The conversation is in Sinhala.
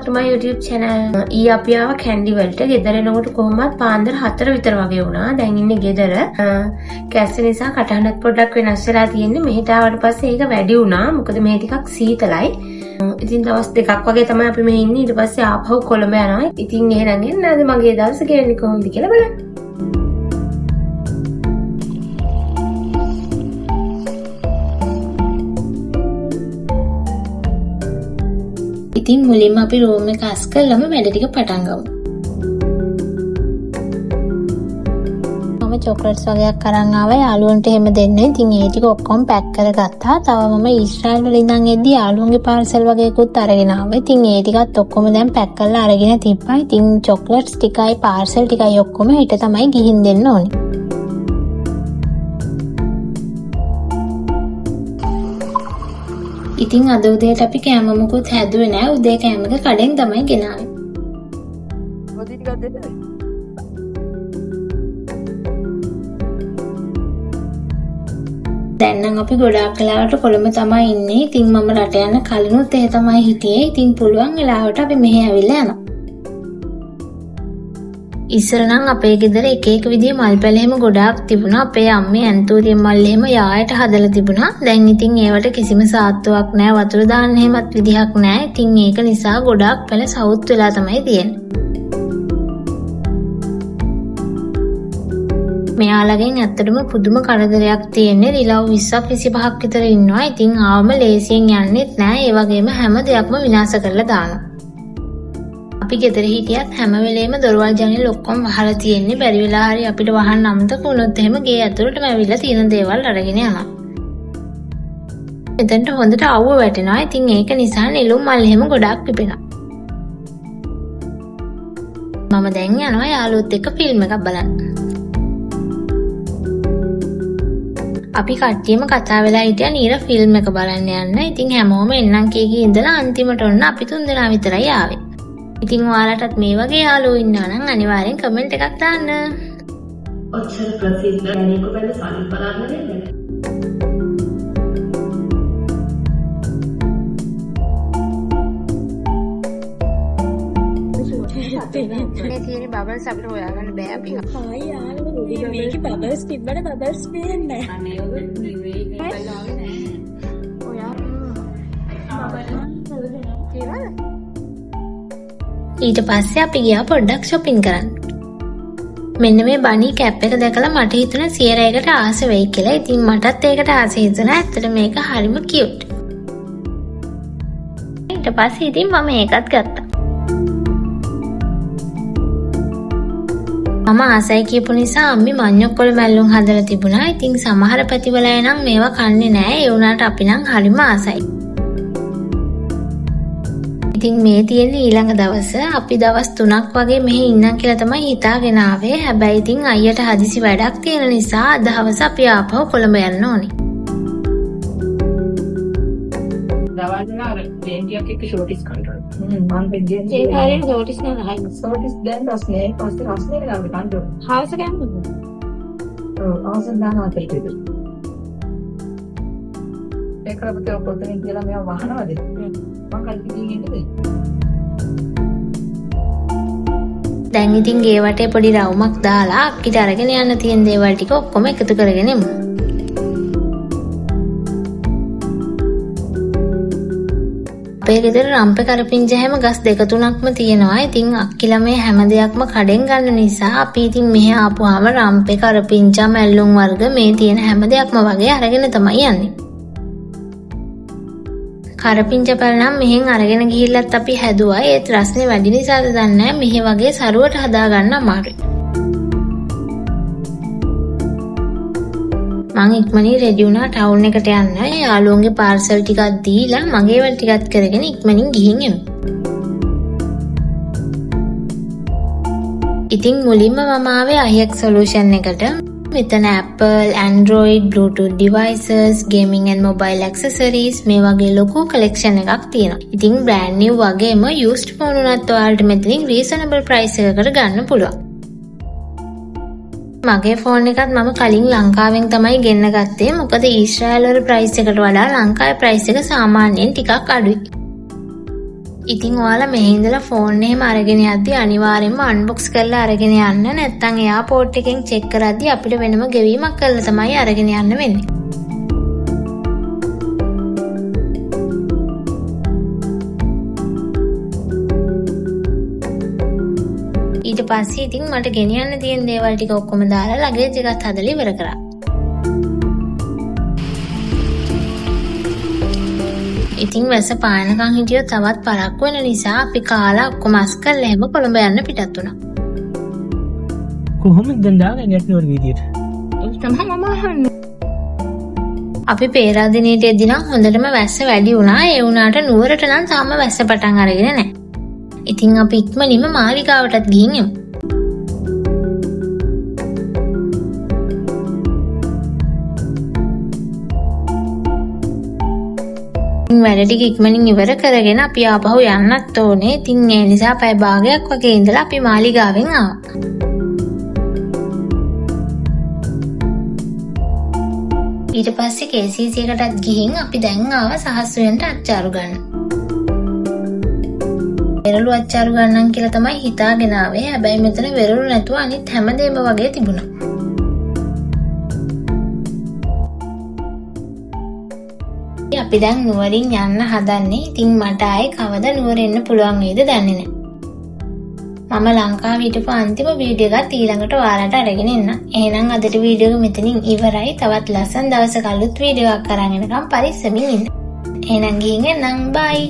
to my YouTube channel. ඊ අපි ආව කැන්ඩි වලට. ගෙදර එනකොට කොහොමවත් පාන්දර 4 විතර වගේ වුණා. දැන් ඉන්නේ ගෙදර. කැස්ස නිසා කටහඬක් පොඩ්ඩක් වෙනස් වෙලා තියෙන්නේ. මෙහෙට ආවට පස්සේ ඒක වැඩි වුණා. මොකද මේ ටිකක් සීතලයි. ඉතින් දවස් දෙකක් වගේ තමයි අපි මෙහි ඉන්නේ. ඊට පස්සේ ආපහු කොළඹ යනවා. ඉතින් එහෙනම් එන්න අද මගේ දවස ගෙවන්නේ කොහොමද කියලා බලන්න. ඉතින් මුලින්ම අපි රූම් එක අස් කරලම වැඩ ටික පටන් ගමු. මම චොක්ලට්ස් වගේක් අරන් ආවා යාළුවන්ට එහෙම දෙන්න. ඉතින් ඒ ටික ඔක්කොම පැක් කරගත්තා. තව මම ඊශ්‍රායල් වල ඉඳන් එද්දි යාළුවන්ගේ පාර්සල් වගේකුත් අරගෙන ආවා. ඉතින් ඒ ටිකත් ඔක්කොම දැන් පැක් කරලා අරගෙන තිබ්බා. ඉතින් චොක්ලට්ස් ටිකයි පාර්සල් ටිකයි ඔක්කොම හෙට තමයි ගිහින් දෙන්න ඕනේ. ඉතින් අද උදේට අපි කෑම මොකුත් හැදුවේ නෑ. උදේ කෑම එක කඩෙන් තමයි ගෙනාවේ. මොදි ටිකක් දෙන්නද? දැන් නම් අපි ගොඩාක් වෙලාවට කොළඹ තමයි ඉන්නේ. ඉතින් මම රට යන කලිනුත් එහෙ තමයි හිටියේ. ඉතින් පුළුවන් වෙලාවට අපි මෙහෙ ඇවිල්ලා යනවා. ඉස්සර නම් අපේ ගෙදර එක එක විදිහේ මල් පැල එහෙම ගොඩාක් තිබුණා. අපේ අම්මේ ඇන්තූරියම් මල් එහෙම යායට හදලා තිබුණා. දැන් ඉතින් ඒවට කිසිම සාත්තුවක් නැහැ. වතුර දාන්න එහෙමත් විදිහක් නැහැ. ඉතින් ඒක නිසා ගොඩාක් පැල සවුත් වෙලා තමයි තියෙන්නේ. මෙයාලගෙන් ඇත්තටම පුදුම කරදරයක් තියෙන්නේ. රිලව් 20ක් 25ක් විතර ඉන්නවා. ඉතින් ආවම ලේසියෙන් යන්නෙත් නැහැ. ඒ වගේම හැම දෙයක්ම විනාශ කරලා දානවා. අපි ගෙදර හිටියත් හැම වෙලේම දොරවල් ජනෙල් ඔක්කොම වහලා තියෙන්නේ. බැරි වෙලා හරි අපිට වහන්න අමතක වුණොත් එහෙම ගේ ඇතුළටම ඇවිල්ලා තියෙන දේවල් අරගෙන යනවා. එතනට හොඳට අවුව වැටෙනවා. ඉතින් ඒක නිසා නෙළුම් මල් එහෙම ගොඩාක් පිපෙනවා. මම දැන් යනවා යාළුවොත් එක්ක ෆිල්ම් එකක් බලන්න. අපි කට්ටියම කතා වෙලා හිටියා නීර ෆිල්ම් එක බලන්න යන්න. ඉතින් හැමෝම එන්නම් කීකී ඉඳලා අන්තිමට ඔන්න අපි 3 දෙනා විතරයි ආවේ. ඉතින් ඔයාලටත් මේ වගේ යාළුවෝ ඉන්නවා නම් අනිවාර්යෙන් කමෙන්ට් එකක් දාන්න. ඔච්චර ප්‍රසිද්ධ කෙනෙක් වෙන්න සල්ලි බලන්න නේද? මේ තියෙන බබල්ස් අපිට හොයාගන්න බෑ අපි. හායි යාළුවෝ මේකේ බබල්ස් තිබ්බට බබල්ස් පේන්නේ නැහැ. අනේ ඔය නෙවෙයි බලාවේ නෑ. ඔයා කියලා ඊට පස්සේ අපි ගියා පොඩ්ඩක් shopping කරන්න. මෙන්න මේ බනි කැප් එක දැකලා මට හිතුණා සියරයකට ආස වෙයි කියලා. ඉතින් මටත් ඒකට ආස හිතුණා. ඇත්තට මේක හරිම cute. ඊට පස්සේ ඉතින් මම ඒකත් ගත්තා. මම ආසයි කියපු නිසා අම්මි මඤ්ඤොක්කොල මැල්ලුම් හදලා තිබුණා. ඉතින් සමහර පැතිවල අය නම් මේවා කන්නේ නැහැ. ඒ වුණාට අපි නම් හරිම ආසයි. ඉතින් මේ තියෙන ඊළඟ දවස අපි දවස් 3ක් වගේ මෙහි ඉන්නම් කියලා තමයි හිතාගෙන ආවේ. හැබැයි ඉතින් අයියට හදිසි වැඩක් තියෙන නිසා අද හවස අපි ආපහු කොළඹ යන්න ඕනේ. දවල්න අර ටෙන්ටියක් එක්ක ෂෝටිස් කන්ට්‍රෝල්. මම බෙන්ජේ. ඒ කාර්යය ෂෝටිස් නෑ. ෂෝටිස් දැන් රස්නේ පස්සේ රස්නේ ගාව කන්ට්‍රෝල්. හවස ගන්නද? ඔව් අවසන් දාන අතරට ඉතින්. ඒකලපතේ ඔපොතෙන් කියලා මේව වහනවද? මම කල්පිටින් ඉන්නද? දැන් ඉතින් ගේ වටේ පොඩි රවුමක් දාලා අක්කිට අරගෙන යන්න තියෙන දේවල් ටික ඔක්කොම එකතු කරගෙන එමු. අපේ ගෙදර රම්පේ කරපිංච හැම ගස් 2-3ක්ම තියෙනවා. ඉතින් අක්කිලා මේ හැම දෙයක්ම කඩෙන් ගන්න නිසා අපි ඉතින් මෙහෙ ආපුවාම රම්පේ කරපිංච මැල්ලුම් වර්ග මේ තියෙන හැම දෙයක්ම වගේ අරගෙන තමයි යන්නේ. කරපිංච පැල නම් මෙහෙන් අරගෙන ගිහිල්ලත් අපි හැදුවා. ඒත් රස්නේ වැඩි නිසාද දන්නේ නැහැ. මෙහෙ වගේ සරුවට හදා ගන්න අමාරුයි. මං ඉක්මනින් රෙඩි වුණා ටවුන් එකට යන්න. යාළුවන්ගේ පාර්සල් ටිකක් දීලා මගේ වැඩ ටිකත් කරගෙන ඉක්මනින් ගිහින් එමු. ඉතින් මුලින්ම මම ආවේ IX solution එකට. මෙතන Apple, Android, Bluetooth devices, gaming and mobile accessories මේ වගේ ලොකු collection එකක් තියෙනවා. ඉතින් brand new වගේම used phone උනත් ඔයාලට මෙතනින් reasonable price එකකට ගන්න පුළුවන්. මගේ ෆෝන් එකත් මම කලින් ලංකාවෙන් තමයි ගෙන්න ගත්තේ. මොකද ඊශ්‍රායල් වල ප්‍රයිස් එකට වඩා ලංකාවේ ප්‍රයිස් එක සාමාන්‍යයෙන් ටිකක් අඩුයි. ඉතින් ඔයාලා මෙහි ඉඳලා ෆෝන් එහෙම අරගෙන යද්දි අනිවාර්යෙන්ම අන්බොක්ස් කරලා අරගෙන යන්න. නැත්නම් එයාපෝට් එකෙන් චෙක් කරද්දි අපිට වෙනම ගෙවීමක් කරලා තමයි අරගෙන යන්න වෙන්නේ. ඊට පස්සේ ඉතින් මට ගෙනියන්න තියෙන දේවල් ටික ඔක්කොම දාලා ලගේජ් එකත් හදලා ඉවර කරා. ඉතින් වැස පානකම් හිටියොත් තවත් පරක්කු වෙන නිසා අපි කාලා ඔක්කොම අස් කරලා එහෙම කොළඹ යන්න පිටත් වුණා. කොහොමද දැන් දාන්නේ නැට්නවර විදියට? ඒක තමයි මම අහන්නේ. අපි පේරාදෙනියට එද්දි නම් හොඳටම වැස්ස වැඩි වුණා. ඒ වුණාට නුවරට නම් තාම වැස්ස පටන් අරගෙන නැහැ. ඉතින් අපි ඉක්මනින්ම මාලිගාවටත් ගිහින් එමු. වැඩ ටික ඉක්මනින් ඉවර කරගෙන අපි ආපහු යන්නත් ඕනේ. ඉතින් ඒ නිසා පැය භාගයක් වගේ ඉඳලා අපි මාලිගාවෙන් ආවා. ඊට පස්සේ KCC එකටත් ගිහින් අපි දැන් ආවා සහස්වයන්ට අච්චාරු ගන්න. වෙරළු අච්චාරු ගන්නම් කියලා තමයි හිතාගෙන ආවේ. හැබැයි මෙතන වෙරළු නැතුව අනිත් හැමදේම වගේ තිබුණා. අපි දැන් නුවරින් යන්න හදන්නේ. ඉතින් මට ආයේ කවදා නුවර එන්න පුළුවන් වේද දන්නේ නැහැ. මම ලංකාවේ හිටපු අන්තිම වීඩියෝ එකත් ඊළඟට ඔයාලට අරගෙන එන්න. එහෙනම් අදට වීඩියෝ එක මෙතනින් ඉවරයි. තවත් ලස්සන දවසක අලුත් වීඩියෝ එකක් අරන් එනකම් පරිස්සමින් ඉන්න. එහෙනම් ගිහින් එන්නම්. බයි.